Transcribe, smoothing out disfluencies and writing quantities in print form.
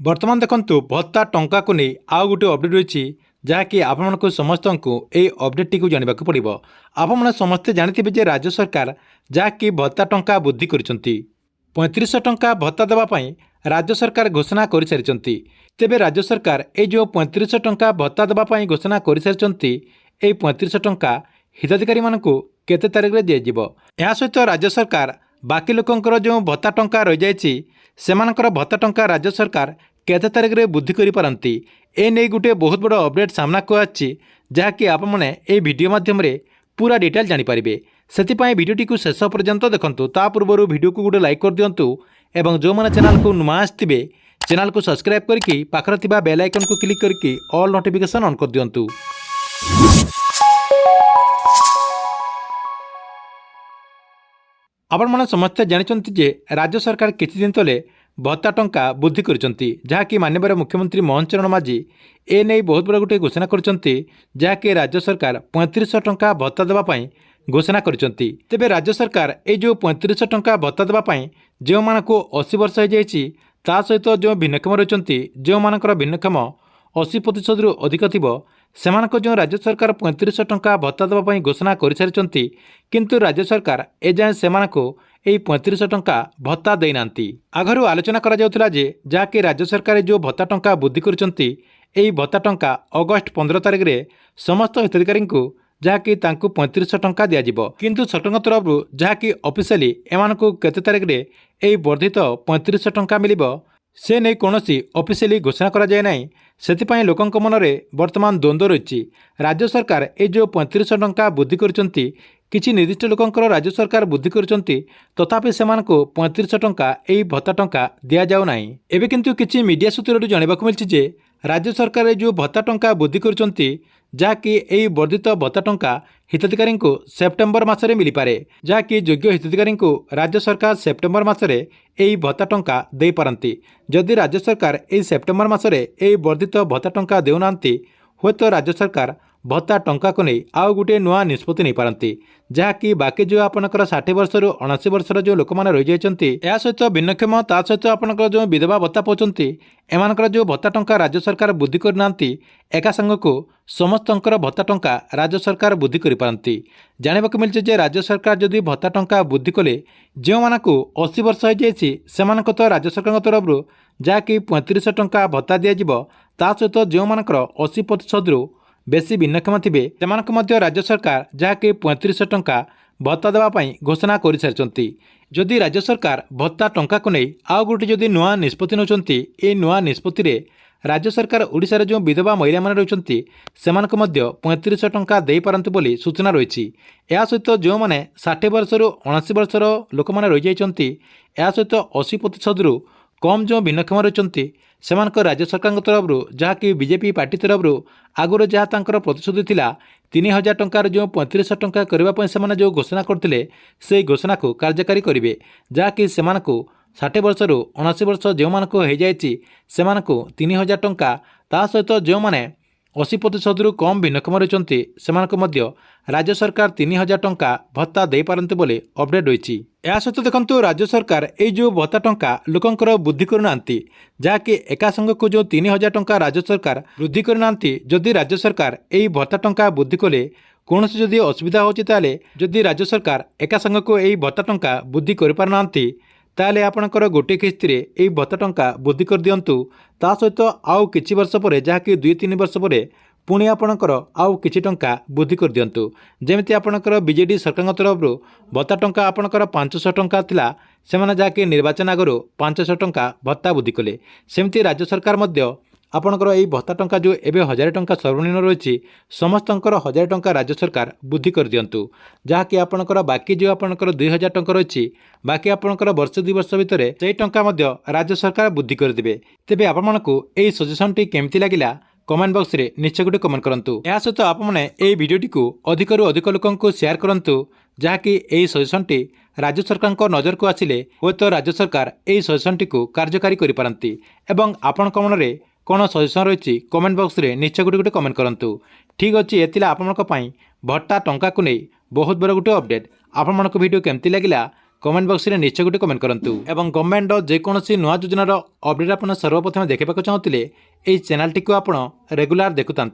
बर्तमान देखंतु भत्ता टंका को नहीं आउ गोटे अपडेट रही जहाँकि आपको समस्त यही अपडेट टी जानवा पड़ो। आपने समस्ते जानते राज्य सरकार जहाँकि भत्ता टंका वृद्धि कर 3500 टंका भत्ता देवाई राज्य सरकार घोषणा कर सारी। तेबे राज्य सरकार ये जो 3500 टंका भत्ता देवाई घोषणा कर सारी 3500 टंका हिताधिकारी मानू केते तारिख में दिज्व। यह सहित राज्य सरकार बाकी लोकंर जो भत्ता टंका रही जाइए सेमानकर भत्ता टंका राज्य सरकार केते तारिख में वृद्धि करिपारंती ए नहीं गोटे बहुत बड़ अपडेट सामना को आछि जहाँकि आपने ये वीडियो माध्यम पूरा डिटेल जानीपारे। से भिडियोटी को शेष पर्यंत देखंतु। ता पूर्व वीडियो को गोटे लाइक कर दिंतु एवं जो मैंने चैनल को नुआ आसथिबे चैनल को सब्सक्राइब करके पाखर थिबा बेल आइकन को क्लिक करके ऑल नोटिफिकेशन ऑन कर दिंतु। आपण मैंने समस्ते जानते जे राज्य सरकार किछि दिन तले भत्ता टंका वृद्धि करछंती जहाँकि माननीय मुख्यमंत्री मोहन चरण माझी ए नहीं बहुत बड़ा गोटे घोषणा करछंती जहाँकि राज्य सरकार 3500 टंका भत्ता देवाई घोषणा करछंती। तेबे राज्य सरकार ए जो 3500 टंका भत्ता देवाई जो मानक 80 वर्ष हो जाइए ता सहित जो भिन्नक्षम रही जो मानकर भिन्नक्षम 80% रु अधिक थिबो सेमानक जो राज्य सरकार 3500 टंका भत्ता देवाई घोषणा कर सारी किंतु राज्य सरकार एजाएं सेमानक यही 3500 टंका भत्ता देना। आगरू आलोचना करा जाउथला जे जहाँकि राज्य सरकार जो भत्ता टंका वृद्धि करछंती एही भत्ता टंका अगस्ट 15 तारिख में समस्त हिताधिकारी को जहाँकि 3500 टंका दिज्व किंतु सरकार तरफ जहाँकि ऑफिशियली एमानकु केते तारिख में यही वर्धित 3500 टंका मिलिबो से नहीं कौन ऑफिशियली घोषणा करा जाए नहीं। से लोकंक मनरे वर्तमान द्वंद्व रही। राज्य सरकार ये जो 3500 टंका वृद्धि करछंती किछि निर्दिष्ट लोकंकर राज्य सरकार वृद्धि करछंती तथापि सेमानकु 3500 टंका यही भत्ता टंका दिया जाउ नाही। एबे किंतु किछि मीडिया सूत्ररु जानिबाकु मिलछि जे राज्य सरकार जो भत्ता टंका वृद्धि करछंती जहाँकि यही वर्धित भत्ता टंका हिताधिकारी को सेप्टेम्बर मासरे मिल पारे जहाँकि योग्य हिताधिकारी को राज्य सरकार सेप्टेम्बर मासरे यही भत्ता टंका दे पारंती। जदि राज्य सरकार यही सेप्टेम्बर मासरे यही वर्धित भत्ता टंका देउनांती हुए तो राज्य सरकार भत्ता टंका को नहीं आउ गोटे नुआ निष्पत्ति नहीं पारंती जहाँकि बाकी जो आपनकर 60 वर्ष रु 79 वर्षर जो लोक मैंने रही जाइछंती या सहित भिन्नक्षम ता सहित आपनकर जो विधवा भत्ता पाउछंती एमानकर जो भत्ता टंका राज्य सरकार वृद्धि करनांती एका संगको समस्तंकर भत्ता टंका राज्य सरकार वृद्धि करि पारंती। जानिबाकु मिलछि जे राज्य सरकार जदि भत्ता टंका वृद्धि कले जो मानकु 80 वर्ष हो जाइछि सेमानक तो राज्य सरकार तरफ जहाँकि 3500 टंका भत्ता दिज्व ता सहित जो मानकर 80% रु बेसी भिन्नक्षम थे से राज्य सरकार जहाँकि 3500 टंका भत्ता देवाई घोषणा कर सारी। जदि राज्य सरकार भत्ता टंका को नहीं आउ गोटे जदि नुआ निष्पत्ति नौकरी ये नुआ निष्पत्ति राज्य सरकार ओडिशार जो विधवा महिला मैंने रही से 3500 टंका दे पारंतु बोली सूचना रही। या सहित जो मैंने 60 वर्ष रु 79 वर्षर लोक मैंने रही जाइछंती या सहित 80% रु कम जो भिन्नक्षम रही सेमानक राज्य सरकार तरफ जहाँकि बीजेपी पार्टी तरफ आगुरी जहाँ तांकर प्रतिश्रुति थिला 3000 टंकार जो 3500 टंका करने से जो घोषणा करते से घोषणा को कार्यकारी करेंगे जहाँकि सेमानकु 60 वर्ष रु 79 वर्ष जो मानक हो जाइए सेमानकु 3000 टंका ता सहित जो मैंने 80% रु कम भिन्नक्षम रही सेमानकु राज्य सरकार 3000 टंका भत्ता दे पारंते बोले अपडेट रही। या सहित देखंतु राज्य सरकार ये जो भत्ता टंका लोकंकर वृद्धि करनांती जहाँकि एका संगको जो 3000 टंका राज्य सरकार वृद्धि करनांती जदि राज्य सरकार यही भत्ता टंका वृद्धि कले कौन से जदि असुविधा होची ताले जदि राज्य सरकार एका संगको यही भत्ता टंका वृद्धि कर पारनांती ताले आपणकर गोटे किस्ती यही भत्ता टंका वृद्धि कर दियंतु ता सहित आउ किछि वर्ष पर जहाँकि 2-3 वर्ष पर पुणी आपणकर आउ किछि टंका वृद्धि कर दियंतु। जेमिति आपणकर बीजेडी सरकार तरफ भत्ता टंका आपणकर 500 टंका थिला सेमाने जहाँकि निर्वाचन आगरू 500 टंका भत्ता वृद्धि कले सेमती राज्य सरकार आपणकर यही भत्ता टंका जो एबे 1000 टंका सर्वनिम्न रही समस्तंकर 1000 टंका राज्य सरकार वृद्धि कर दियंतु जहाँकि आपणकर बाकी जो आपणकर 2000 टंका रही बाकी आपणकर वर्ष 2 वर्ष भितर से टंका राज्य सरकार वृद्धि करदे। तेबे आपमनकु एही सजेशनटी केमती लागिला कमेंट बॉक्स रे निश्चय गोटे कमेंट करंतु। या सहित आपने यही वीडियोटी को अधिकरू अधिक लोक शेयर करंतु जहाँकि यही सजेशनटी राज्य सरकार नजर को आसिले हुए तो राज्य सरकार यही सजेशनटी को कार्यकारी करि पारंती एवं आपण मनरे कौन सजेसन रही कमेंट बॉक्स रे निश्चय गोटे गोटे कमेंट करंतु। ठीक अच्छे ये आपंक भत्ता टंका को नहीं बहुत बड़ा गोटे अपडेट। आपण वीडियो केमती लगिला कमेंट बॉक्स में निश्चय गोटे कमेंट करूँ और गवर्नमेंट जेकोसी नुआ योजनार अपडेट आप सर्वप्रथम देखा चाहते हैं यही चैनल टी आप रेगुलर देखुता।